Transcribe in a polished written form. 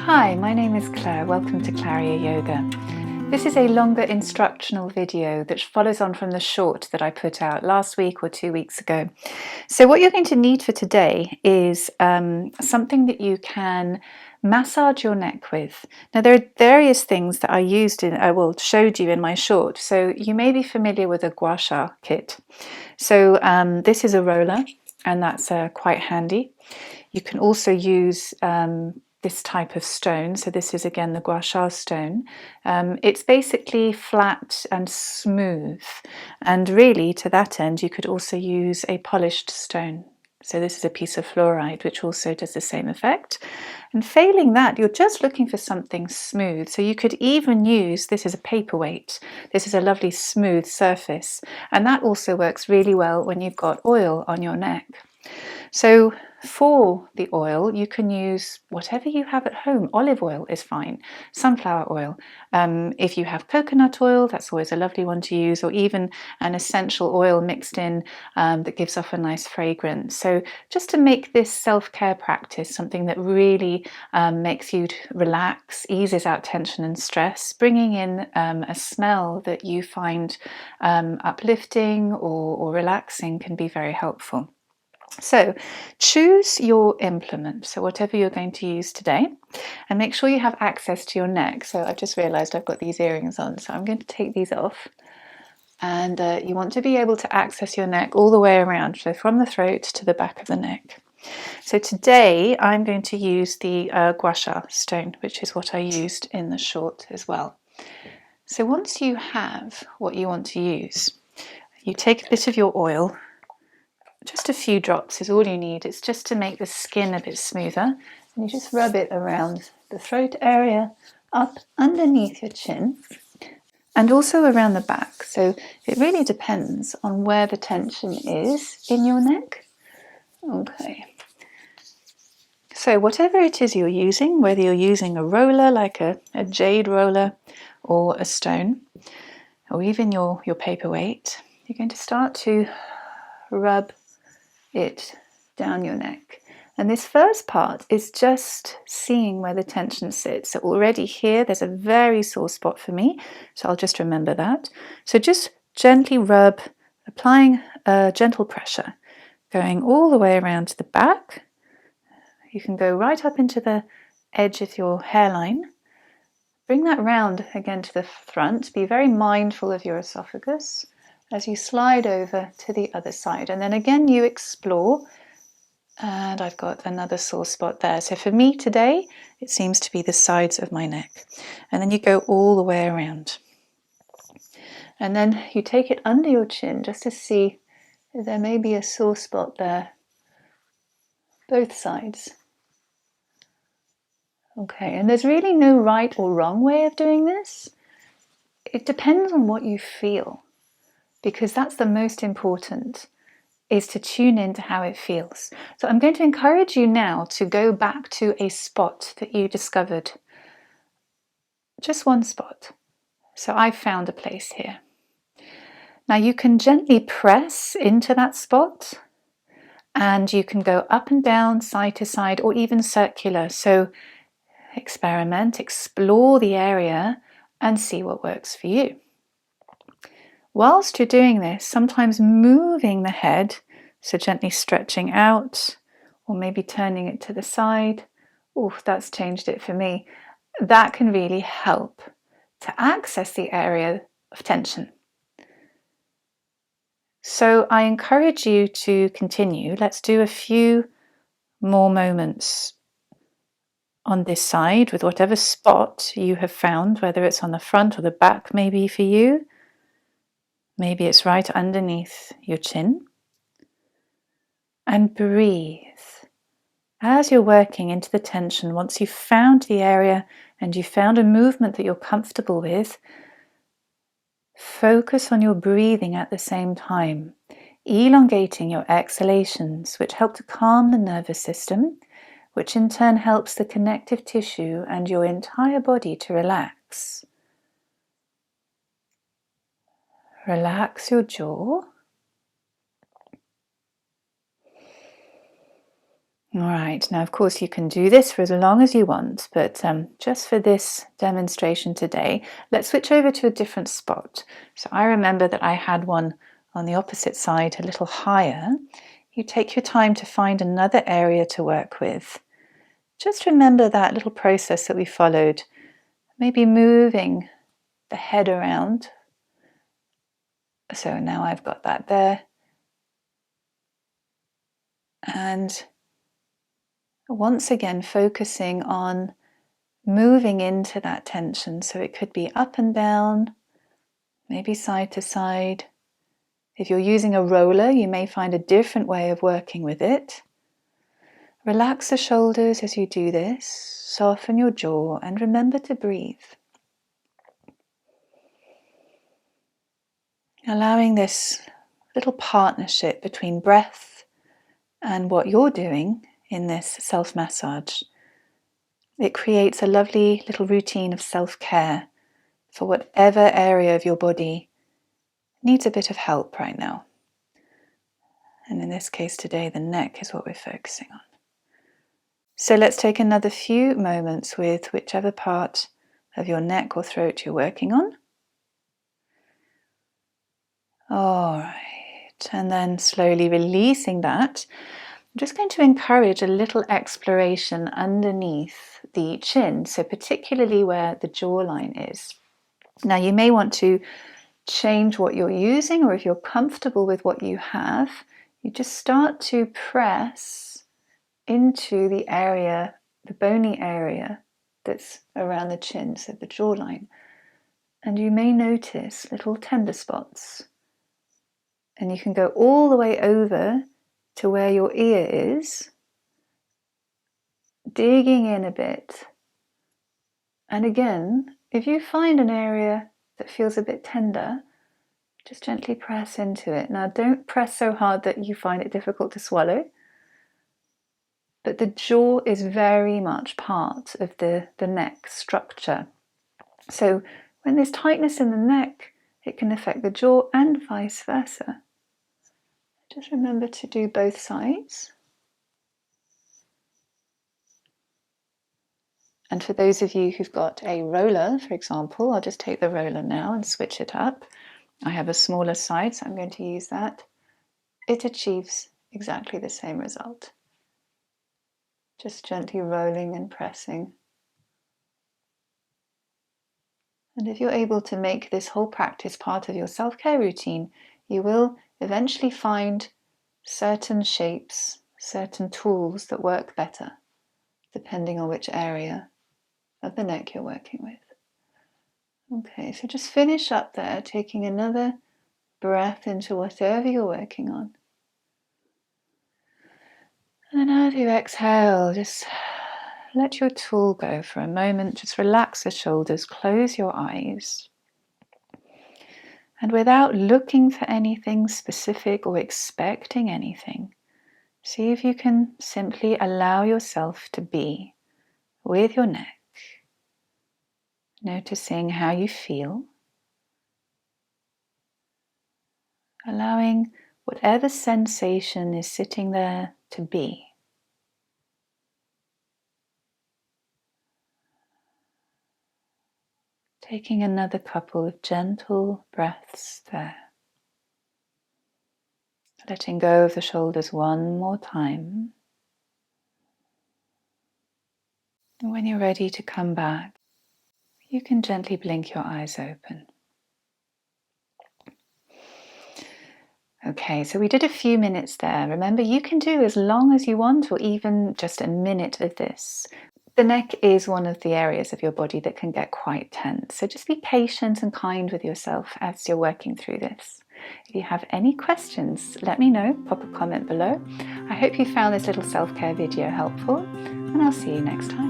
Hi, my name is Claire. Welcome to Claria Yoga. This is a longer instructional video that follows on from the short that I put out last week or 2 weeks ago. So what you're going to need for today is something that you can massage your neck with. Now there are various things that I showed you in my short. So you may be familiar with a gua sha kit. So this is a roller, and that's quite handy. You can also use this type of stone. So this is again the gua sha stone. It's basically flat and smooth, and really to that end you could also use a polished stone. So this is a piece of fluoride which also does the same effect. And failing that, you're just looking for something smooth. So you could even use, this is a paperweight. This is a lovely smooth surface, and that also works really well when you've got oil on your neck. So for the oil, you can use whatever you have at home. Olive oil is fine, sunflower oil. If you have coconut oil, that's always a lovely one to use, or even an essential oil mixed in that gives off a nice fragrance. So just to make this self-care practice something that really makes you relax, eases out tension and stress, bringing in a smell that you find uplifting or relaxing can be very helpful. So choose your implement, so whatever you're going to use today, and make sure you have access to your neck. So I've just realized I've got these earrings on, so I'm going to take these off. And you want to be able to access your neck all the way around, so from the throat to the back of the neck. So today I'm going to use the gua sha stone, which is what I used in the short as well. So once you have what you want to use, you take a bit of your oil. Just a few drops is all you need. It's just to make the skin a bit smoother. And you just rub it around the throat area, up underneath your chin, and also around the back. So it really depends on where the tension is in your neck. Okay. So whatever it is you're using, whether you're using a roller like a jade roller or a stone, or even your paperweight, you're going to start to rub it down your neck. And this first part is just seeing where the tension sits. So already here there's a very sore spot for me, so I'll just remember that. So just gently rub, applying a gentle pressure, going all the way around to the back. You can go right up into the edge of your hairline. Bring that round again to the front. Be very mindful of your esophagus as you slide over to the other side. And then again you explore, and I've got another sore spot there. So for me today, it seems to be the sides of my neck. And then you go all the way around. And then you take it under your chin just to see if there may be a sore spot there. Both sides. Okay, and there's really no right or wrong way of doing this. It depends on what you feel, because that's the most important, is to tune into how it feels. So I'm going to encourage you now to go back to a spot that you discovered. Just one spot. So I've found a place here. Now you can gently press into that spot, and you can go up and down, side to side, or even circular. So experiment, explore the area and see what works for you. Whilst you're doing this, sometimes moving the head, so gently stretching out, or maybe turning it to the side. Oh, that's changed it for me. That can really help to access the area of tension. So I encourage you to continue. Let's do a few more moments on this side with whatever spot you have found, whether it's on the front or the back maybe for you. Maybe it's right underneath your chin. And breathe. As you're working into the tension, once you've found the area and you've found a movement that you're comfortable with, focus on your breathing at the same time, elongating your exhalations, which help to calm the nervous system, which in turn helps the connective tissue and your entire body to relax. Relax your jaw. All right, now of course you can do this for as long as you want, but just for this demonstration today, let's switch over to a different spot. So I remember that I had one on the opposite side a little higher. You take your time to find another area to work with. Just remember that little process that we followed, maybe moving the head around. So now I've got that there. And once again, focusing on moving into that tension. So it could be up and down, maybe side to side. If you're using a roller, you may find a different way of working with it. Relax the shoulders as you do this, soften your jaw, and remember to breathe. Allowing this little partnership between breath and what you're doing in this self-massage. It creates a lovely little routine of self-care for whatever area of your body needs a bit of help right now. And in this case today, the neck is what we're focusing on. So let's take another few moments with whichever part of your neck or throat you're working on. All right, and then slowly releasing that. I'm just going to encourage a little exploration underneath the chin, so particularly where the jawline is. Now you may want to change what you're using, or if you're comfortable with what you have, you just start to press into the area, the bony area that's around the chin, so the jawline. And you may notice little tender spots. And you can go all the way over to where your ear is, digging in a bit. And again, if you find an area that feels a bit tender, just gently press into it. Now, don't press so hard that you find it difficult to swallow, but the jaw is very much part of the neck structure. So when there's tightness in the neck, it can affect the jaw and vice versa. Just remember to do both sides. And for those of you who've got a roller, for example, I'll just take the roller now and switch it up. I have a smaller side, so I'm going to use that. It achieves exactly the same result. Just gently rolling and pressing. And if you're able to make this whole practice part of your self-care routine, you will eventually find certain shapes, certain tools that work better, depending on which area of the neck you're working with. Okay, so just finish up there, taking another breath into whatever you're working on. And as you exhale, just let your tool go for a moment. Just relax the shoulders, close your eyes. And without looking for anything specific or expecting anything, see if you can simply allow yourself to be with your neck, noticing how you feel, allowing whatever sensation is sitting there to be. Taking another couple of gentle breaths there. Letting go of the shoulders one more time. And when you're ready to come back, you can gently blink your eyes open. Okay, so we did a few minutes there. Remember, you can do as long as you want, or even just a minute of this. The neck is one of the areas of your body that can get quite tense, so just be patient and kind with yourself as you're working through this. If you have any questions, let me know, pop a comment below. I hope you found this little self-care video helpful, and I'll see you next time.